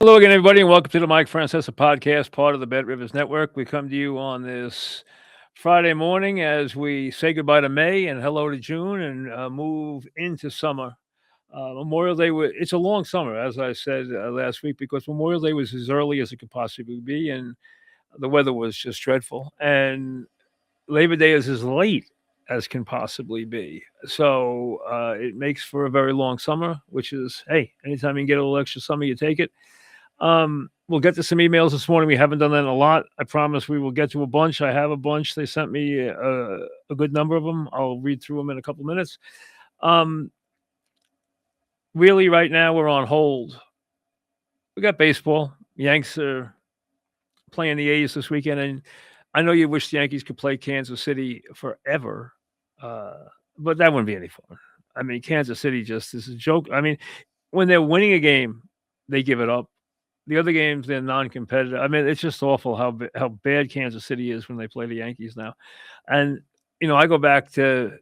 Hello again, everybody, and welcome to the Mike Francesa podcast, part of the Bet Rivers Network. We come to you on this Friday morning as we say goodbye to May and hello to June and move into summer. Memorial Day, it's a long summer, as I said last week, because Memorial Day was as early as it could possibly be, and the weather was just dreadful. And Labor Day is as late as can possibly be. So it makes for a very long summer, which is, hey, anytime you can get a little extra summer, you take it. We'll get to some emails this morning. We haven't done that in a lot. I promise we will get to a bunch. I have a bunch. They sent me a good number of them. I'll read through them in a couple minutes. Really, right now, we're on hold. We got baseball. Yanks are playing the A's this weekend, and I know you wish the Yankees could play Kansas City forever, but that wouldn't be any fun. I mean, Kansas City just is a joke. I mean, when they're winning a game, they give it up. The other games, they're non-competitive. I mean, it's just awful how bad Kansas City is when they play the Yankees now. And, I go back to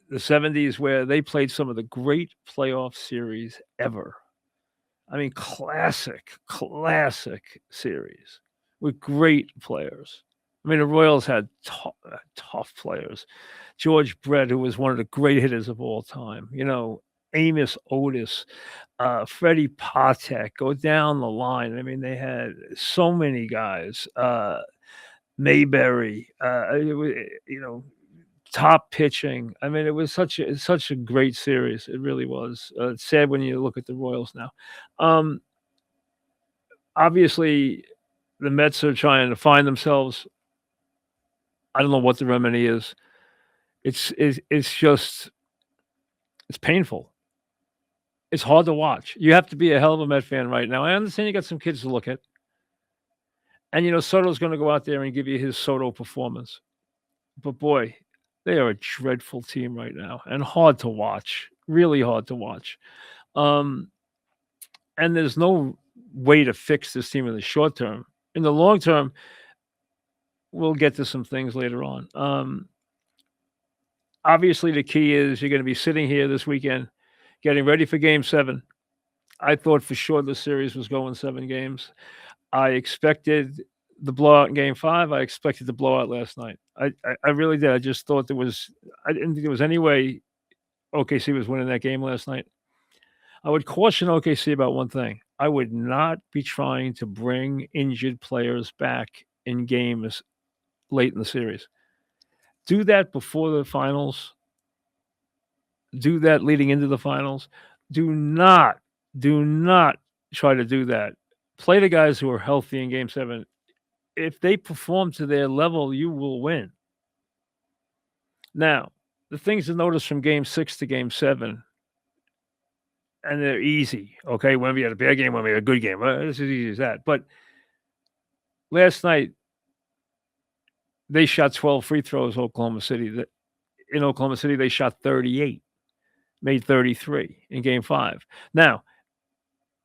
the 70s where they played some of the great playoff series ever. I mean, classic series with great players. I mean, the Royals had tough players. George Brett, who was one of the great hitters of all time, Amos Otis, Freddie Patek, go down the line. I mean, they had so many guys. Mayberry, top pitching. I mean, it was such a great series. It really was. It's sad when you look at the Royals now. Obviously, the Mets are trying to find themselves. I don't know what the remedy is. It's painful. It's hard to watch. You have to be a hell of a Met fan right now. I understand you got some kids to look at. And, Soto's going to go out there and give you his Soto performance. But, boy, they are a dreadful team right now and hard to watch, really hard to watch. And there's no way to fix this team in the short term. In the long term, we'll get to some things later on. Obviously, the key is you're going to be sitting here this weekend getting ready for Game 7. I thought for sure the series was going 7 games. I expected the blowout in Game 5. I expected the blowout last night. I really did. I just thought I didn't think there was any way OKC was winning that game last night. I would caution OKC about one thing. I would not be trying to bring injured players back in games late in the series. Do that before the finals. Do that leading into the finals. Do not try to do that. Play the guys who are healthy in Game 7. If they perform to their level, you will win. Now, the things to notice from Game 6 to Game 7, and they're easy, okay? When we had a bad game, when we had a good game. It's as easy as that. But last night, they shot 12 free throws, Oklahoma City. In Oklahoma City, they shot 38. Made 33 in Game 5. Now,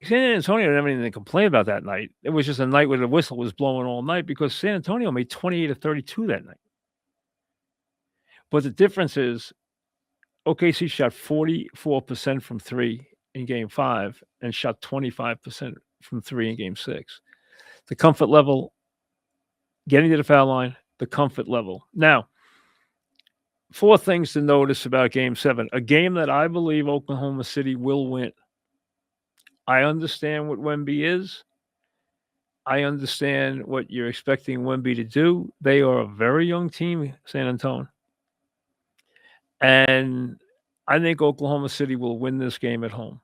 San Antonio didn't have anything to complain about that night. It was just a night where the whistle was blowing all night because San Antonio made 28 of 32 that night. But the difference is OKC shot 44% from 3 in Game 5 and shot 25% from 3 in Game 6. The comfort level, getting to the foul line, the comfort level. Now, 4 things to notice about Game 7, a game that I believe Oklahoma City will win. I understand what Wemby is. I understand what you're expecting Wemby to do. They are a very young team, San Antonio. And I think Oklahoma City will win this game at home.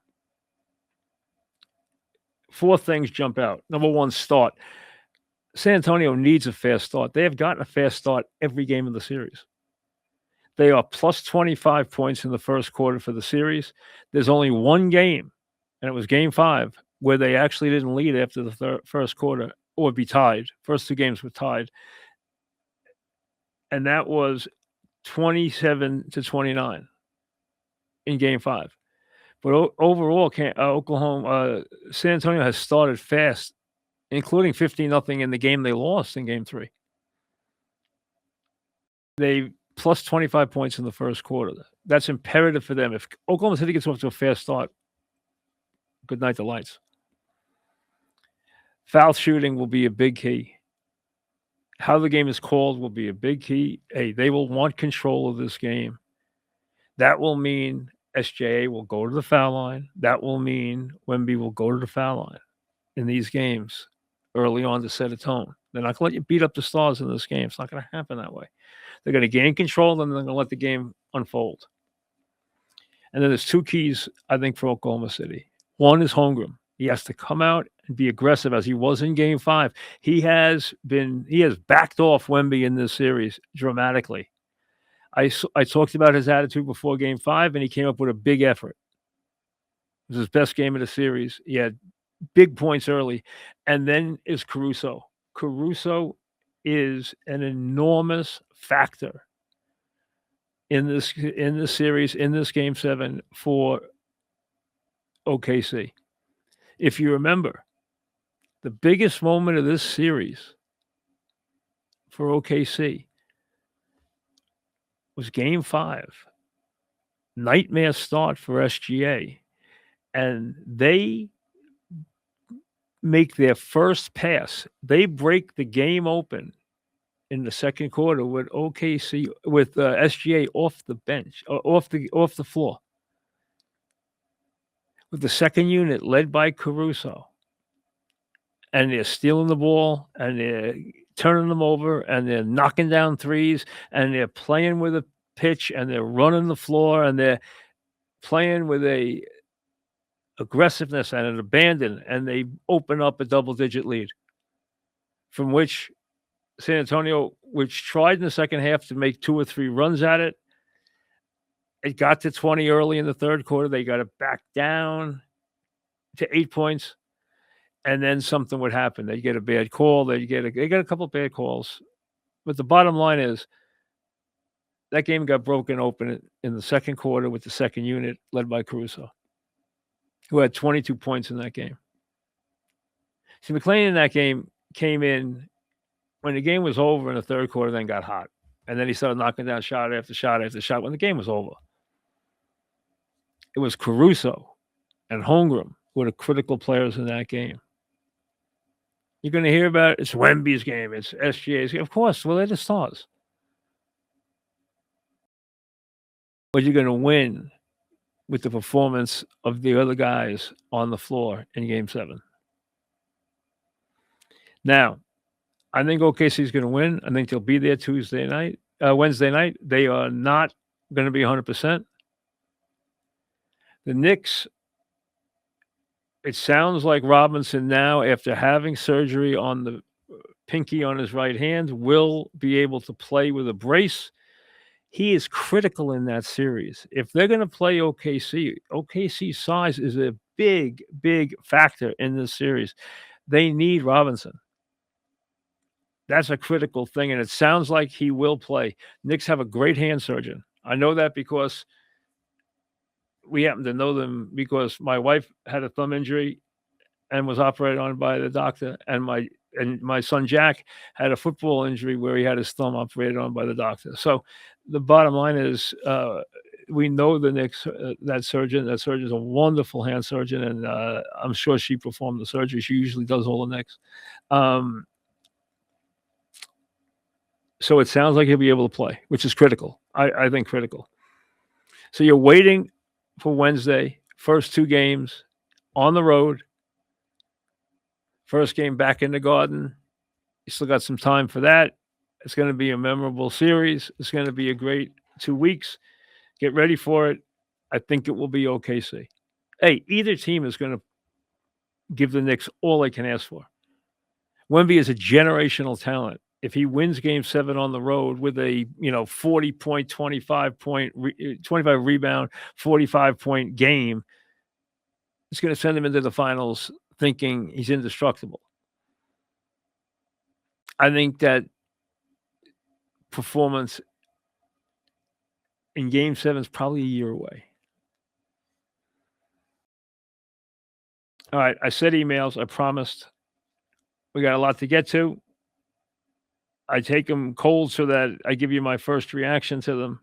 4 things jump out. Number 1, start. San Antonio needs a fast start. They have gotten a fast start every game of the series. They are plus 25 points in the first quarter for the series. There's only one game, and it was Game 5, where they actually didn't lead after the first quarter or be tied. First 2 games were tied. And that was 27-29 in Game 5. But overall, San Antonio has started fast, including 15-0 in the game they lost in Game 3. They plus 25 points in the first quarter. That's imperative for them. If Oklahoma City gets off to a fast start, good night, the lights. Foul shooting will be a big key. How the game is called will be a big key. Hey, they will want control of this game. That will mean SJA will go to the foul line. That will mean Wemby will go to the foul line in these games early on to set a tone. They're not going to let you beat up the Stars in this game. It's not going to happen that way. They're going to gain control, and they're going to let the game unfold. And then there's two keys, I think, for Oklahoma City. One is Holmgren. He has to come out and be aggressive as he was in Game 5. He has backed off Wemby in this series dramatically. I talked about his attitude before Game 5, and he came up with a big effort. It was his best game of the series. He had big points early. And then is Caruso. Caruso is an enormous factor in this series, in this Game 7 for OKC. If you remember, the biggest moment of this series for OKC was Game 5. Nightmare start for SGA. And they make their first pass. They break the game open in the second quarter with OKC, with SGA off the bench, off the floor, with the second unit led by Caruso. And they're stealing the ball, and they're turning them over, and they're knocking down threes, and they're playing with a pitch, and they're running the floor, and they're playing with a aggressiveness and an abandon, and they open up a double-digit lead, from which San Antonio, which tried in the second half to make 2 or 3 runs at it, it got to 20 early in the third quarter. They got it back down to 8 points, and then something would happen. They'd get a bad call. They get a couple of bad calls. But the bottom line is that game got broken open in the second quarter with the second unit led by Caruso, who had 22 points in that game. See, McClain in that game came in when the game was over in the third quarter, then got hot. And then he started knocking down shot after shot after shot when the game was over. It was Caruso and Holmgren who were the critical players in that game. You're going to hear about it's Wemby's game, it's SGA's game. Of course, well, they're the Stars. But you're going to win with the performance of the other guys on the floor in Game 7. Now, I think OKC is going to win. I think they'll be there Wednesday night. They are not going to be 100%. The Knicks, it sounds like Robinson now, after having surgery on the pinky on his right hand, will be able to play with a brace. He is critical in that series. If they're going to play OKC's size is a big, big factor in this series. They need Robinson. That's a critical thing, and it sounds like he will play. Knicks have a great hand surgeon. I know that because we happen to know them because my wife had a thumb injury and was operated on by the doctor, and my son Jack had a football injury where he had his thumb operated on by the doctor. So the bottom line is we know the Knicks, that surgeon. That surgeon is a wonderful hand surgeon, and I'm sure she performed the surgery. She usually does all the Knicks. So it sounds like he'll be able to play, which is critical. I think critical. So you're waiting for Wednesday, first 2 games on the road. First game back in the Garden. You still got some time for that. It's going to be a memorable series. It's going to be a great 2 weeks. Get ready for it. I think it will be OKC. Hey, either team is going to give the Knicks all they can ask for. Wemby is a generational talent. If he wins Game 7 on the road with a 40-point, 25 rebound, 45-point game, it's going to send him into the finals thinking he's indestructible. I think that performance in Game 7 is probably a year away. All right, I said emails. I promised. We got a lot to get to. I take them cold so that I give you my first reaction to them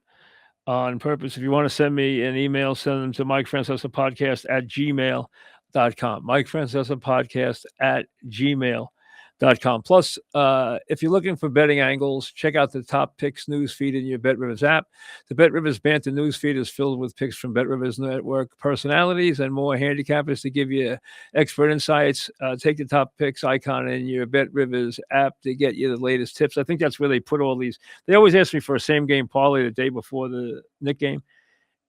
on purpose. If you want to send me an email, send them to Francesa podcast@gmail.com. Mike Francesa podcast at gmail.com. Plus, if you're looking for betting angles, check out the top picks news feed in your BetRivers app. The BetRivers Banter news feed is filled with picks from BetRivers Network personalities and more handicappers to give you expert insights. Take the top picks icon in your BetRivers app to get you the latest tips. I think that's where they put all these. They always ask me for a same game parlay the day before the Knick game.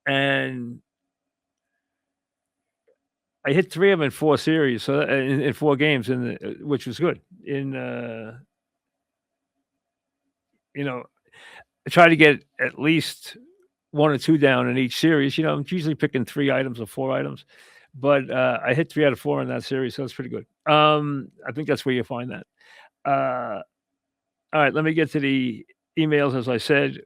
And I hit 3 of them in 4 series, so in 4 games, which was good. I try to get at least 1 or 2 down in each series. I'm usually picking 3 items or 4 items, but I hit 3 out of 4 in that series, so that's pretty good. I think that's where you find that. All right, let me get to the emails. As I said,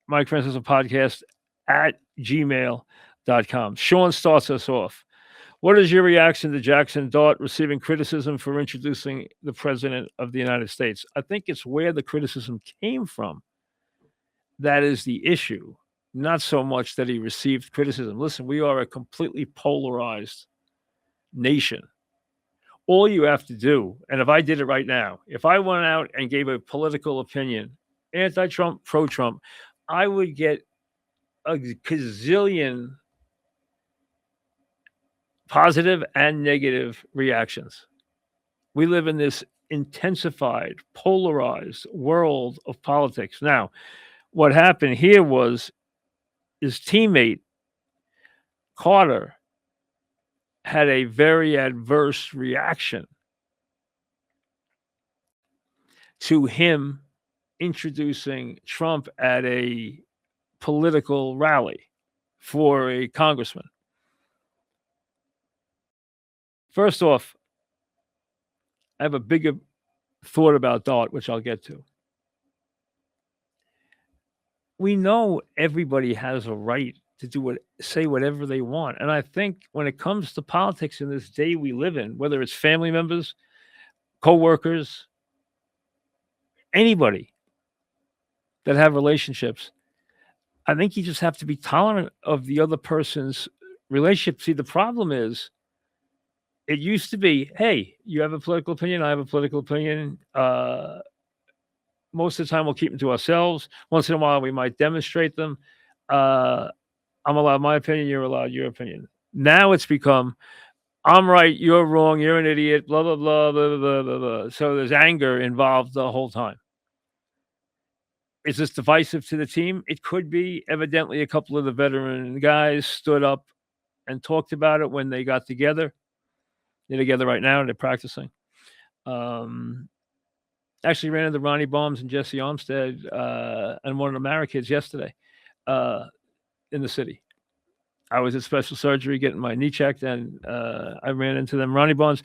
Mike Francis podcast at gmail.com. Sean starts us off. What is your reaction to Jaxson Dart receiving criticism for introducing the President of the United States? I think it's where the criticism came from. That is the issue. Not so much that he received criticism. Listen, we are a completely polarized nation. All you have to do, and if I did it right now, if I went out and gave a political opinion, anti-Trump, pro-Trump, I would get a gazillion positive and negative reactions. We live in this intensified, polarized world of politics. Now, what happened here was his teammate, Carter, had a very adverse reaction to him introducing Trump at a political rally for a congressman. First off, I have a bigger thought about Dart, which I'll get to. We know everybody has a right to say whatever they want. And I think when it comes to politics in this day we live in, whether it's family members, co-workers, anybody that have relationships, I think you just have to be tolerant of the other person's relationship. See, the problem is, it used to be, hey, you have a political opinion, I have a political opinion. Most of the time, we'll keep them to ourselves. Once in a while, we might demonstrate them. I'm allowed my opinion, you're allowed your opinion. Now it's become, I'm right, you're wrong, you're an idiot, blah, blah, blah, blah, blah, blah, blah. So there's anger involved the whole time. Is this divisive to the team? It could be. Evidently, a couple of the veteran guys stood up and talked about it when they got together. They're together right now. They're practicing. Actually ran into Ronnie Baums and Jesse Armstead and one of the Mara kids yesterday in the city. I was at special surgery getting my knee checked, and I ran into them. Ronnie Baums,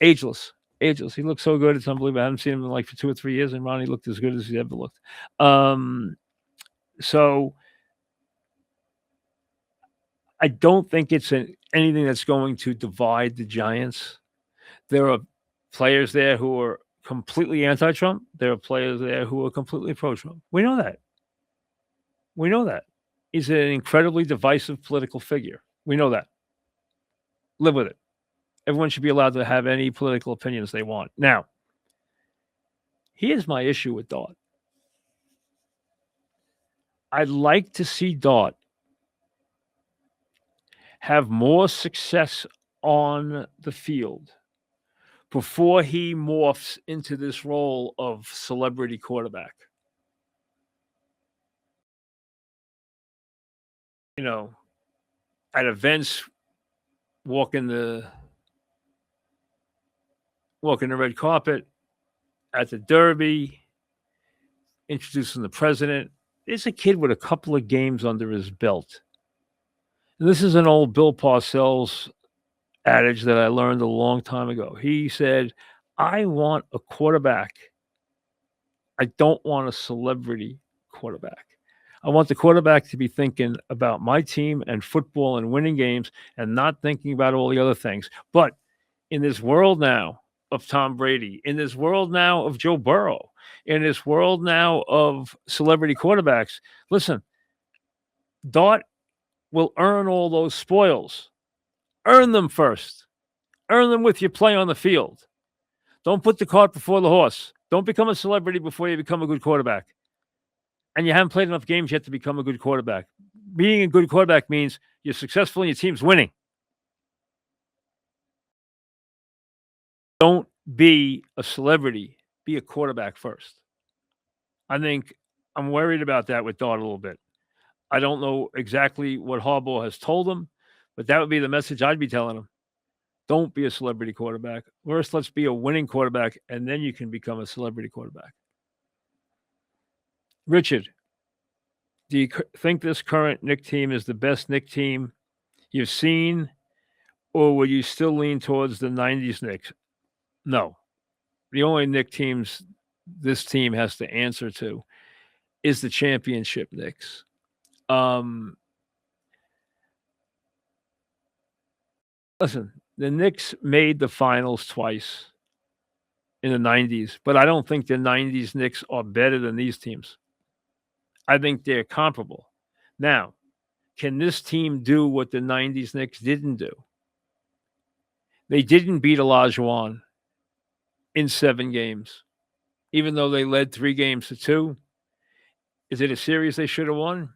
ageless. He looks so good. It's unbelievable. I haven't seen him in for 2 or 3 years, and Ronnie looked as good as he ever looked. So I don't think it's anything that's going to divide the Giants. There are players there who are completely anti-Trump. There are players there who are completely pro-Trump. We know that. He's an incredibly divisive political figure. We know that. Live with it. Everyone should be allowed to have any political opinions they want. Now, here's my issue with Dart. I'd like to see Dart have more success on the field before he morphs into this role of celebrity quarterback. At events, walking the red carpet, at the Derby, introducing the president. There's a kid with a couple of games under his belt. And this is an old Bill Parcells adage that I learned a long time ago. He said, I want a quarterback. I don't want a celebrity quarterback. I want the quarterback to be thinking about my team and football and winning games and not thinking about all the other things. But in this world now of Tom Brady, in this world now of Joe Burrow, in this world now of celebrity quarterbacks, listen, Dart will earn all those spoils. Earn them first. Earn them with your play on the field. Don't put the cart before the horse. Don't become a celebrity before you become a good quarterback. And you haven't played enough games yet to become a good quarterback. Being a good quarterback means you're successful and your team's winning. Don't be a celebrity. Be a quarterback first. I think I'm worried about that with Dart a little bit. I don't know exactly what Harbaugh has told him, but that would be the message I'd be telling him. Don't be a celebrity quarterback. First, let's be a winning quarterback, and then you can become a celebrity quarterback. Richard, do you think this current Knick team is the best Knick team you've seen, or would you still lean towards the 90s Knicks? No. The only Knick teams this team has to answer to is the championship Knicks. Listen, the Knicks made the finals twice in the 90s, but I don't think the 90s Knicks are better than these teams. I think they're comparable. Now, can this team do what the 90s Knicks didn't do? They didn't beat Olajuwon in 7 games, even though they led 3-2. Is it a series they should have won?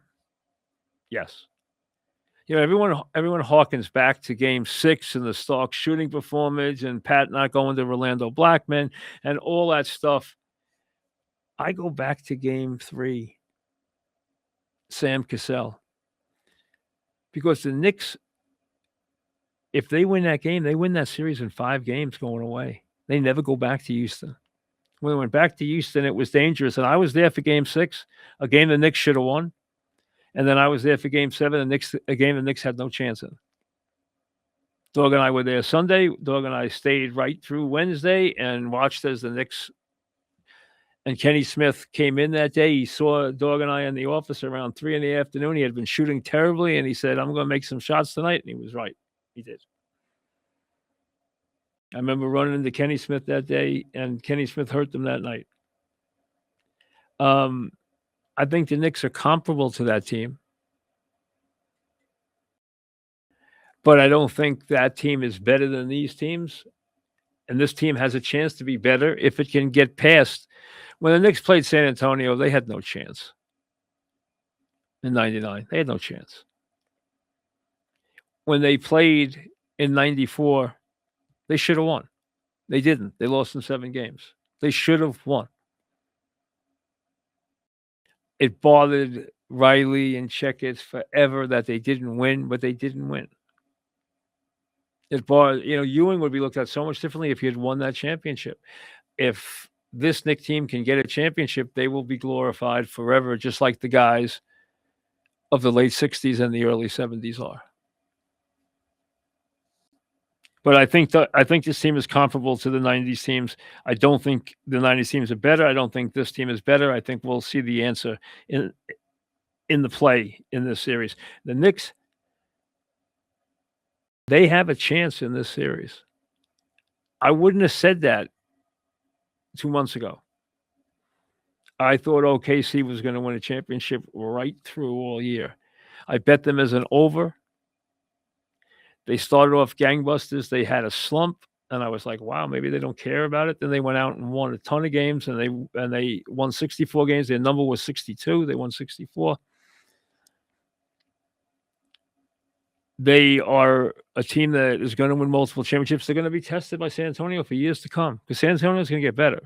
Yes. You know, everyone harkens back to Game 6 and the Stark shooting performance and Pat not going to Orlando Blackman and all that stuff. I go back to Game 3, Sam Cassell. Because the Knicks, if they win that game, they win that series in 5 games going away. They never go back to Houston. When they went back to Houston, it was dangerous. And I was there for Game 6, a game the Knicks should have won. And then I was there for Game 7, a game the Knicks had no chance in. Dog and I were there Sunday. Dog and I stayed right through Wednesday and watched as the Knicks and Kenny Smith came in that day. He saw Dog and I in the office around 3 in the afternoon. He had been shooting terribly, and he said, I'm going to make some shots tonight. And he was right. He did. I remember running into Kenny Smith that day, and Kenny Smith hurt them that night. I think the Knicks are comparable to that team. But I don't think that team is better than these teams. And this team has a chance to be better if it can get past. When the Knicks played San Antonio, they had no chance. In 99, they had no chance. When they played in 94, they should have won. They didn't. They lost in 7 games. They should have won. It bothered Riley and Checkers forever that they didn't win, but they didn't win. It bothered, Ewing would be looked at so much differently if he had won that championship. If this Knick team can get a championship, they will be glorified forever, just like the guys of the late 60s and the early 70s are. But I think this team is comparable to the 90s teams. I don't think the 90s teams are better. I don't think this team is better. I think we'll see the answer in the play in this series. The Knicks, they have a chance in this series. I wouldn't have said that 2 months ago. I thought OKC was going to win a championship right through all year. I bet them as an over. They started off gangbusters. They had a slump, and I was like, wow, maybe they don't care about it. Then they went out and won a ton of games, and they won 64 games. Their number was 62. They won 64. They are a team that is going to win multiple championships. They're going to be tested by San Antonio for years to come because San Antonio is going to get better.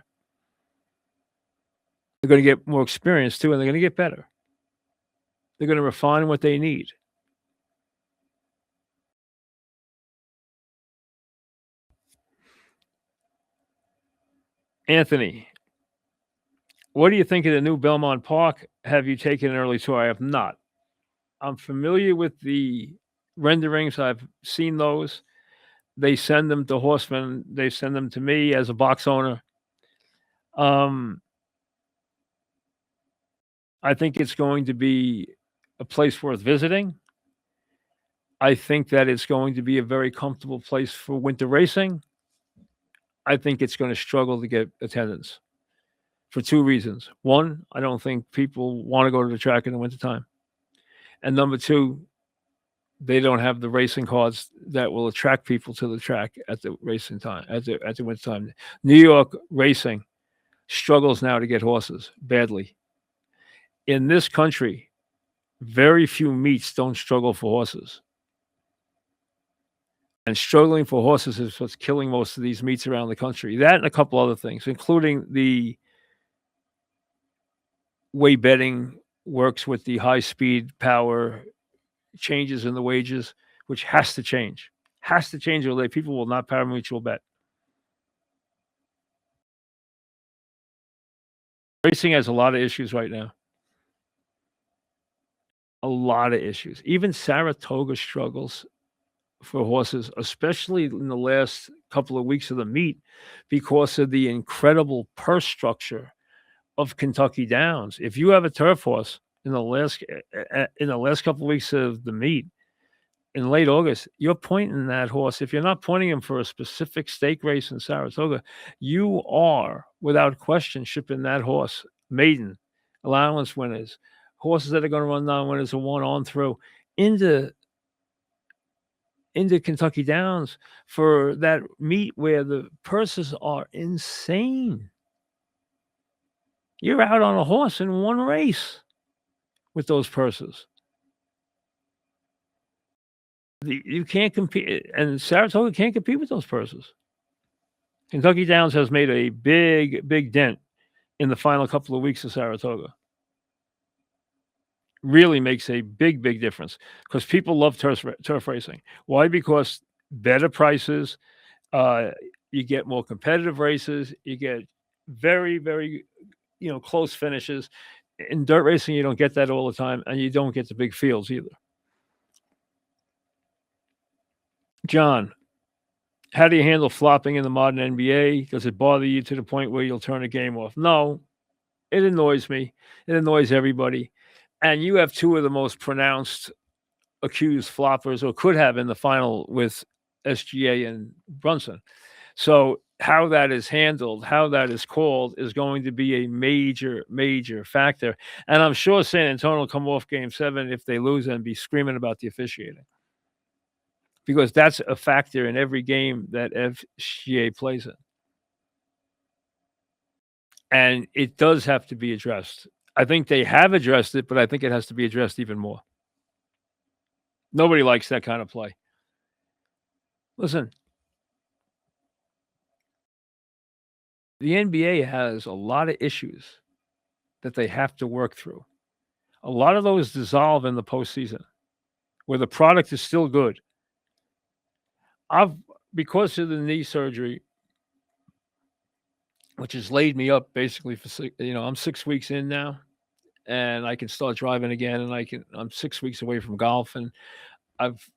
They're going to get more experience, too, and they're going to get better. They're going to refine what they need. Anthony, what do you think of the new Belmont Park? Have you taken an early tour? I have not. I'm familiar with the renderings. I've seen those. They send them to Horseman. They send them to me as a box owner. I think it's going to be a place worth visiting. I think that it's going to be a very comfortable place for winter racing. I think it's going to struggle to get attendance for 2 reasons. One, I don't think people want to go to the track in the wintertime. And number 2, they don't have the racing cars that will attract people to the track at the racing time, at the winter time. New York racing struggles now to get horses badly. In this country, very few meets don't struggle for horses. And struggling for horses is what's killing most of these meets around the country. That and a couple other things, including the way betting works with the high speed power changes in the wages, which has to change. Has to change, or people will not power mutual bet. Racing has a lot of issues right now. A lot of issues. Even Saratoga struggles for horses, especially in the last couple of weeks of the meet, because of the incredible purse structure of Kentucky Downs. If you have a turf horse in the last couple of weeks of the meet in late August, you're pointing that horse. If you're not pointing him for a specific stake race in Saratoga, you are without question shipping that horse maiden allowance winners, horses that are going to run non-winners and one on through into Kentucky Downs for that meet where the purses are insane. You're out on a horse in one race with those purses. You can't compete, and Saratoga can't compete with those purses. Kentucky Downs has made a big, big dent in the final couple of weeks of Saratoga. Really makes a big, big difference because people love turf racing. Why? Because better prices, you get more competitive races, you get very, very, close finishes. In dirt racing, you don't get that all the time, and you don't get the big fields either. John, how do you handle flopping in the modern NBA? Does it bother you to the point where you'll turn a game off? No, it annoys me. It annoys everybody. And you have two of the most pronounced accused floppers, or could have in the final with SGA and Brunson. So how that is handled, how that is called, is going to be a major, major factor. And I'm sure San Antonio will come off Game 7 if they lose and be screaming about the officiating, because that's a factor in every game that FCA plays in. And it does have to be addressed. I think they have addressed it, but I think it has to be addressed even more. Nobody likes that kind of play. Listen, the NBA has a lot of issues that they have to work through. A lot of those dissolve in the postseason, where the product is still good. Because of the knee surgery, which has laid me up basically for I'm 6 weeks in now, and I can start driving again, and I'm 6 weeks away from golf, and I've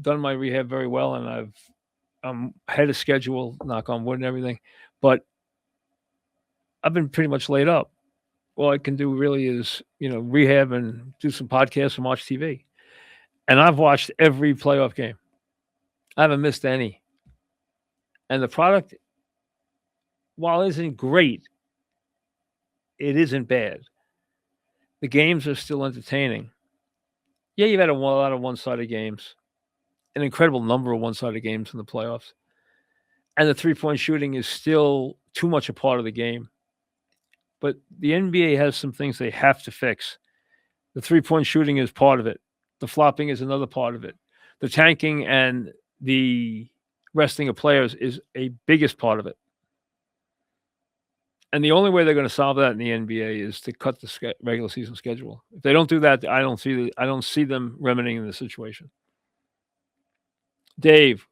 done my rehab very well, and I'm ahead of schedule, knock on wood and everything, but I've been pretty much laid up. All I can do really is, rehab and do some podcasts and watch TV. And I've watched every playoff game. I haven't missed any. And the product, while it isn't great, it isn't bad. The games are still entertaining. Yeah, you've had a lot of one-sided games, an incredible number of one-sided games in the playoffs. And the three-point shooting is still too much a part of the game. But the NBA has some things they have to fix. The three-point shooting is part of it. The flopping is another part of it. The tanking and the resting of players is a biggest part of it. And the only way they're going to solve that in the NBA is to cut the regular season schedule. If they don't do that, I don't see them remedying the situation. Dave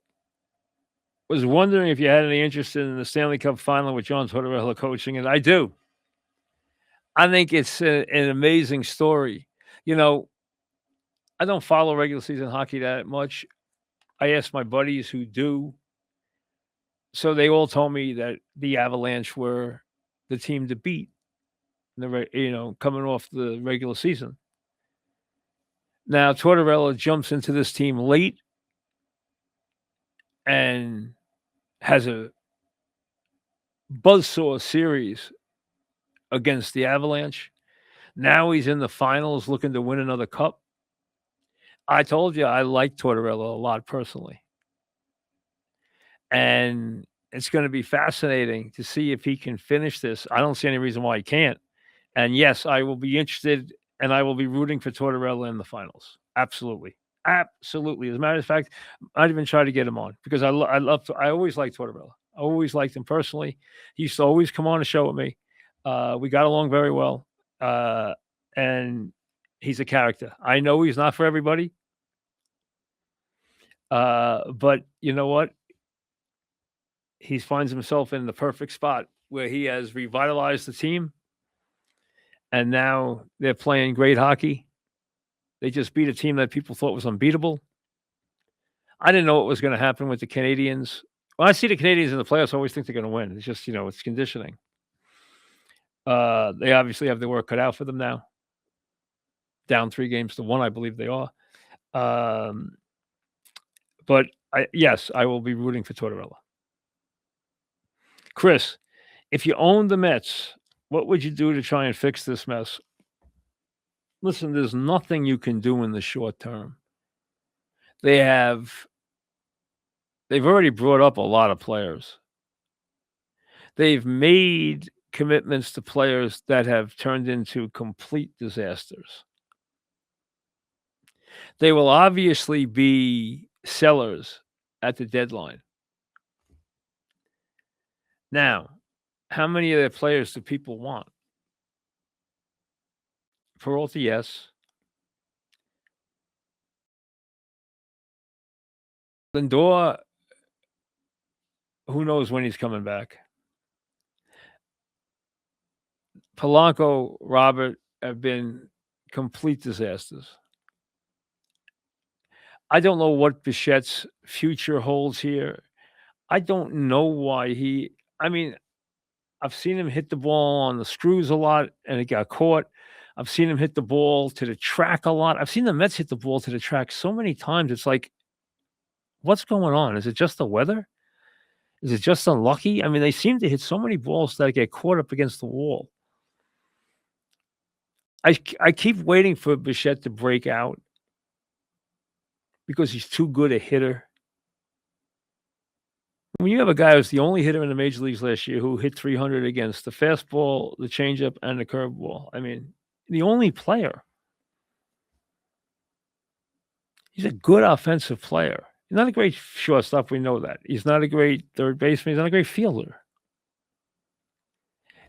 was wondering if you had any interest in the Stanley Cup final with John Tortorella coaching, and I do. I think it's an amazing story. I don't follow regular season hockey that much. I asked my buddies who do. So they all told me that the Avalanche were the team to beat, coming off the regular season. Now, Tortorella jumps into this team late and has a buzzsaw series against the Avalanche. Now he's in the finals looking to win another cup. I told you I like Tortorella a lot personally, and it's gonna be fascinating to see if he can finish this. I don't see any reason why he can't. And yes, I will be interested and I will be rooting for Tortorella in the finals. Absolutely. Absolutely. As a matter of fact, I'd even try to get him on because I always liked Tortorella. I always liked him personally. He used to always come on a show with me. We got along very well. Uh, and he's a character. I know he's not for everybody. But you know what? He finds himself in the perfect spot where he has revitalized the team and now they're playing great hockey. They just beat a team that people thought was unbeatable. I didn't know what was going to happen with the Canadians. When I see the Canadians in the playoffs, I always think they're going to win. It's just, it's conditioning. They obviously have their work cut out for them now. Down 3-1, I believe they are. But yes, I will be rooting for Tortorella. Chris, if you owned the Mets, what would you do to try and fix this mess? Listen, there's nothing you can do in the short term. They've already brought up a lot of players. They've made commitments to players that have turned into complete disasters. They will obviously be sellers at the deadline. Now, how many of their players do people want? Peralta, yes. Lindor, who knows when he's coming back? Polanco, Robert have been complete disasters. I don't know what Bichette's future holds here. I don't know why I've seen him hit the ball on the screws a lot and it got caught. I've seen him hit the ball to the track a lot. I've seen the Mets hit the ball to the track so many times. It's like, what's going on? Is it just the weather? Is it just unlucky? They seem to hit so many balls that get caught up against the wall. I keep waiting for Bichette to break out because he's too good a hitter. When you have a guy who's the only hitter in the major leagues last year who hit 300 against the fastball, the changeup, and the curveball, the only player. He's a good offensive player. He's not a great shortstop. We know that. He's not a great third baseman. He's not a great fielder.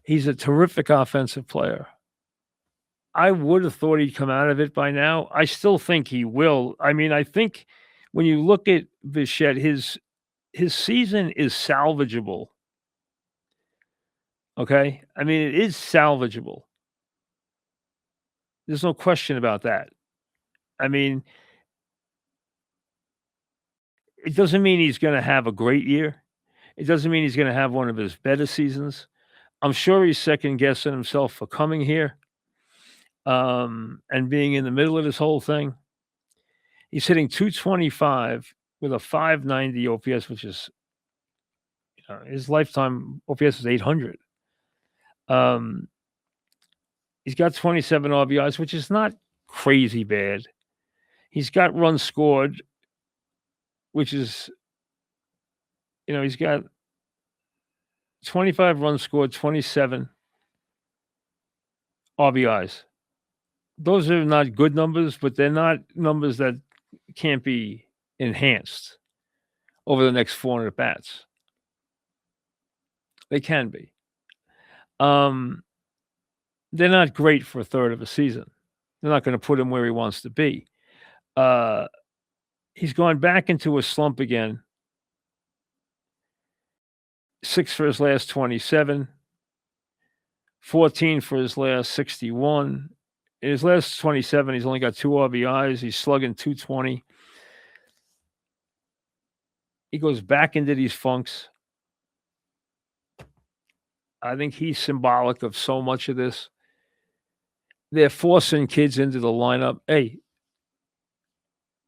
He's a terrific offensive player. I would have thought he'd come out of it by now. I still think he will. I think when you look at Bichette, his season is salvageable. Okay? It is salvageable. There's no question about that. It doesn't mean he's going to have a great year. It doesn't mean he's going to have one of his better seasons. I'm sure he's second guessing himself for coming here and being in the middle of this whole thing. He's hitting .225 with a .590 OPS, which is his lifetime OPS is 800. He's got 27 RBIs, which is not crazy bad. He's got runs scored, which is, he's got 25 runs scored, 27 RBIs. Those are not good numbers, but they're not numbers that can't be enhanced over the next 400 at bats. They can be. They're not great for a third of a season. They're not going to put him where he wants to be. He's gone back into a slump again. 6 for his last 27, 14 for his last 61. In his last 27, he's only got 2 RBIs. He's slugging .220. He goes back into these funks. I think he's symbolic of so much of this. They're forcing kids into the lineup. Hey,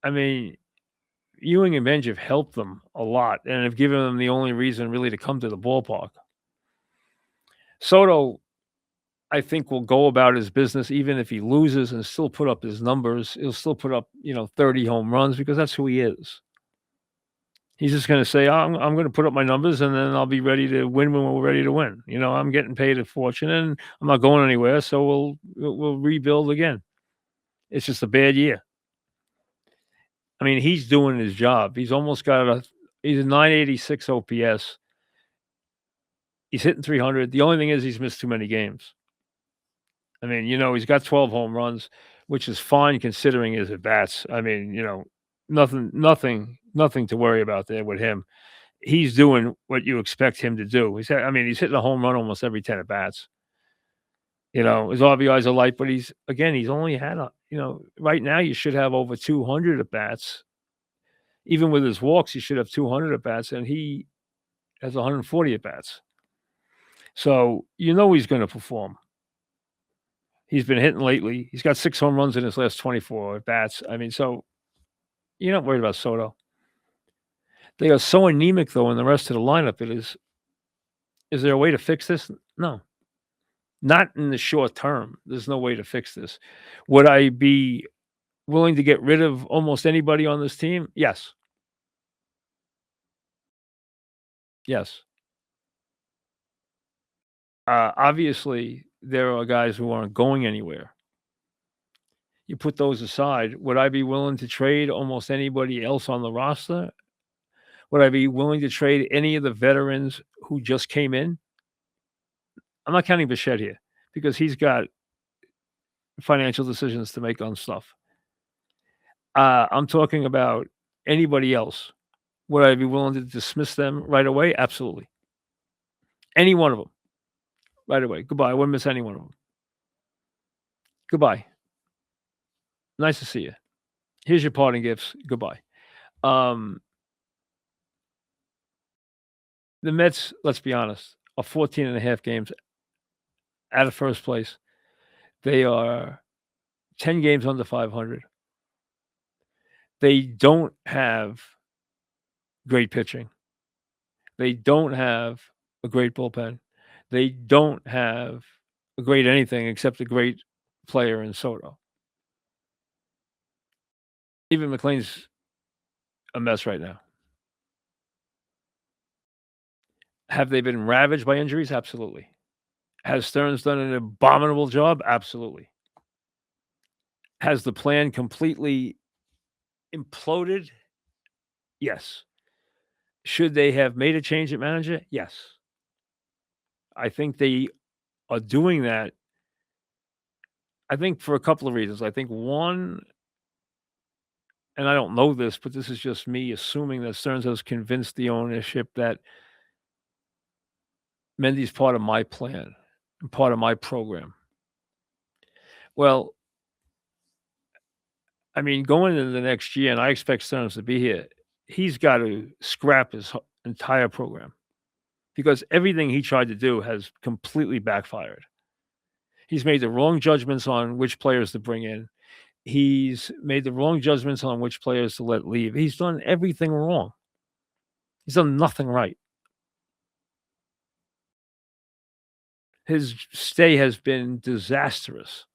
Ewing and Benj have helped them a lot and have given them the only reason really to come to the ballpark. Soto, I think will go about his business even if he loses and still put up his numbers. He'll still put up, 30 home runs because that's who he is. He's just gonna say, I'm gonna put up my numbers and then I'll be ready to win when we're ready to win. I'm getting paid a fortune and I'm not going anywhere, so we'll rebuild again. It's just a bad year. I mean, he's doing his job. He's a 986 OPS. He's hitting 300. The only thing is he's missed too many games. I mean, he's got 12 home runs, which is fine considering his at bats. I mean, nothing to worry about there with him. He's doing what you expect him to do. He's hitting a home run almost every 10 at bats. His RBIs are light, but he's only had right now you should have over 200 at bats. Even with his walks, you should have 200 at bats, and he has 140 at bats. So he's going to perform. He's been hitting lately. He's got 6 home runs in his last 24 at bats. I mean, so you're not worried about Soto. They are so anemic though in the rest of the lineup. Is there a way to fix this? No. Not in the short term. There's no way to fix this. Would I be willing to get rid of almost anybody on this team? Yes. Yes. Obviously, there are guys who aren't going anywhere. You put those aside, would I be willing to trade almost anybody else on the roster? Would I be willing to trade any of the veterans who just came in? I'm not counting Bichette here because he's got financial decisions to make on stuff. I'm talking about anybody else. Would I be willing to dismiss them right away? Absolutely. Any one of them. Right away. Goodbye. I wouldn't miss any one of them. Goodbye. Nice to see you. Here's your parting gifts. Goodbye. The Mets, let's be honest, are 14 and a half games out of first place. They are 10 games under 500. They don't have great pitching. They don't have a great bullpen. They don't have a great anything except a great player in Soto. Even McLean's a mess right now. Have they been ravaged by injuries? Absolutely. Has Stearns done an abominable job? Absolutely. Has the plan completely imploded? Yes. Should they have made a change at manager? Yes. I think they are doing that. I think for a couple of reasons. I think one, and I don't know this, but this is just me assuming that Stearns has convinced the ownership that Mendy's part of my plan, part of my program. Well, I mean, going into the next year, and I expect Stearns to be here, he's got to scrap his entire program because everything he tried to do has completely backfired. He's made the wrong judgments on which players to bring in. He's made the wrong judgments on which players to let leave. He's done everything wrong. He's done nothing right. His stay has been disastrous.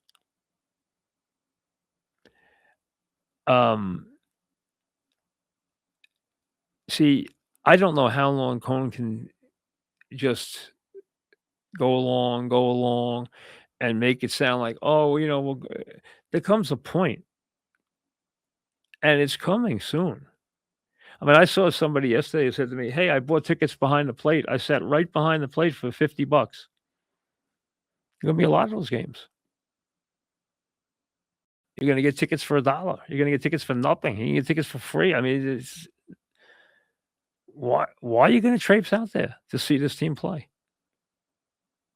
See, I don't know how long Cohen can just go along, and make it sound like, oh, there comes a point, and it's coming soon. I mean, I saw somebody yesterday who said to me, "Hey, I bought tickets behind the plate. I sat right behind the plate for $50. There's gonna be a lot of those games. You're gonna get tickets for $1. You're gonna get tickets for nothing. You can get tickets for free. I mean, it's why are you gonna traipse out there to see this team play?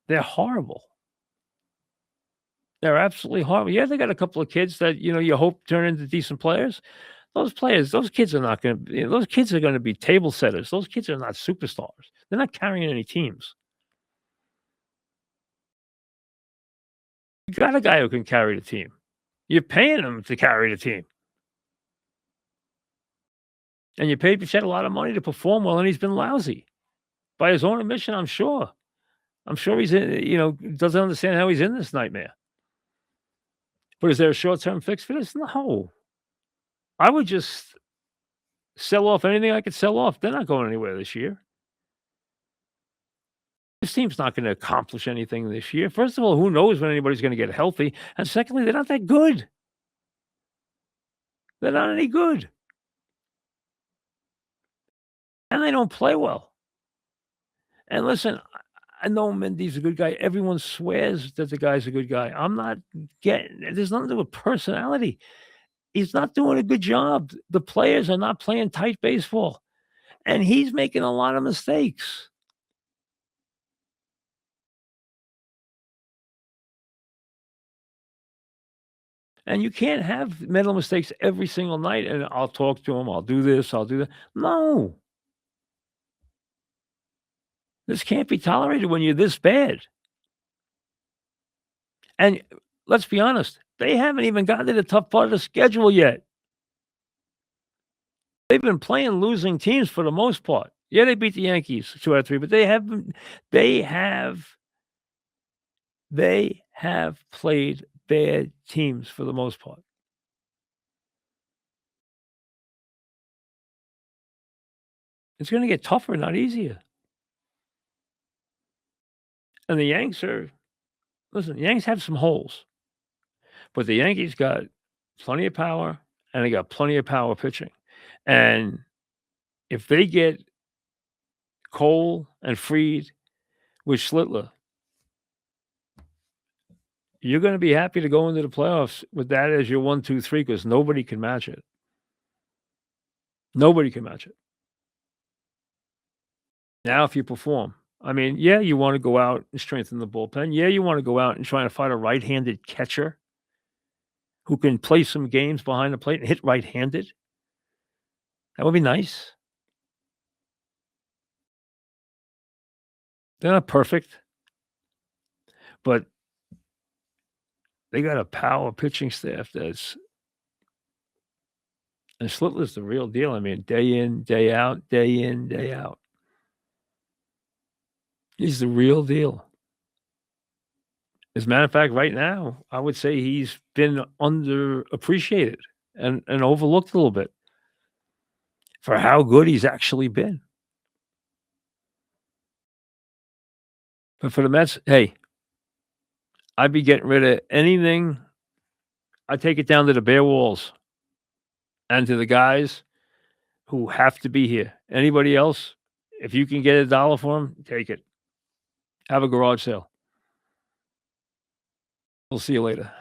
They're horrible. They're absolutely horrible. Yeah, they got a couple of kids that, you hope turn into decent players. Those kids are not gonna those kids are gonna be table setters. Those kids are not superstars. They're not carrying any teams. You got a guy who can carry the team. You're paying him to carry the team. And you paid Bichette a lot of money to perform well, and he's been lousy. By his own admission, I'm sure. I'm sure he's doesn't understand how he's in this nightmare. But is there a short-term fix for this? No. I would just sell off anything I could sell off. They're not going anywhere this year. This team's not gonna accomplish anything this year. First of all, who knows when anybody's gonna get healthy? And secondly, they're not that good. They're not any good. And they don't play well. And listen, I know Mendy's a good guy. Everyone swears that the guy's a good guy. I'm not getting there's nothing to do with personality. He's not doing a good job. The players are not playing tight baseball, and he's making a lot of mistakes. And you can't have mental mistakes every single night, and I'll talk to him, I'll do this, I'll do that. No. This can't be tolerated when you're this bad. And let's be honest, they haven't even gotten to the tough part of the schedule yet. They've been playing losing teams for the most part. Yeah, they beat the Yankees 2 out of 3, but they have played bad teams for the most part. It's gonna get tougher, not easier. And the Yanks are listen, the Yanks have some holes, but the Yankees got plenty of power, and they got plenty of power pitching. And if they get Cole and Fried with Schlittler, you're gonna be happy to go into the playoffs with that as your 1, 2, 3 because nobody can match it. Nobody can match it. Now if you perform, I mean, yeah, you wanna go out and strengthen the bullpen. Yeah, you wanna go out and try to find a right-handed catcher who can play some games behind the plate and hit right-handed. That would be nice. They're not perfect, but they got a power pitching staff that's and Schlittler's the real deal. I mean, day in, day out, day in, day out. He's the real deal. As a matter of fact, right now, I would say he's been underappreciated and overlooked a little bit for how good he's actually been. But for the Mets, hey, I'd be getting rid of anything. I'd take it down to the bare walls and to the guys who have to be here. Anybody else, if you can get $1 for them, take it. Have a garage sale. We'll see you later.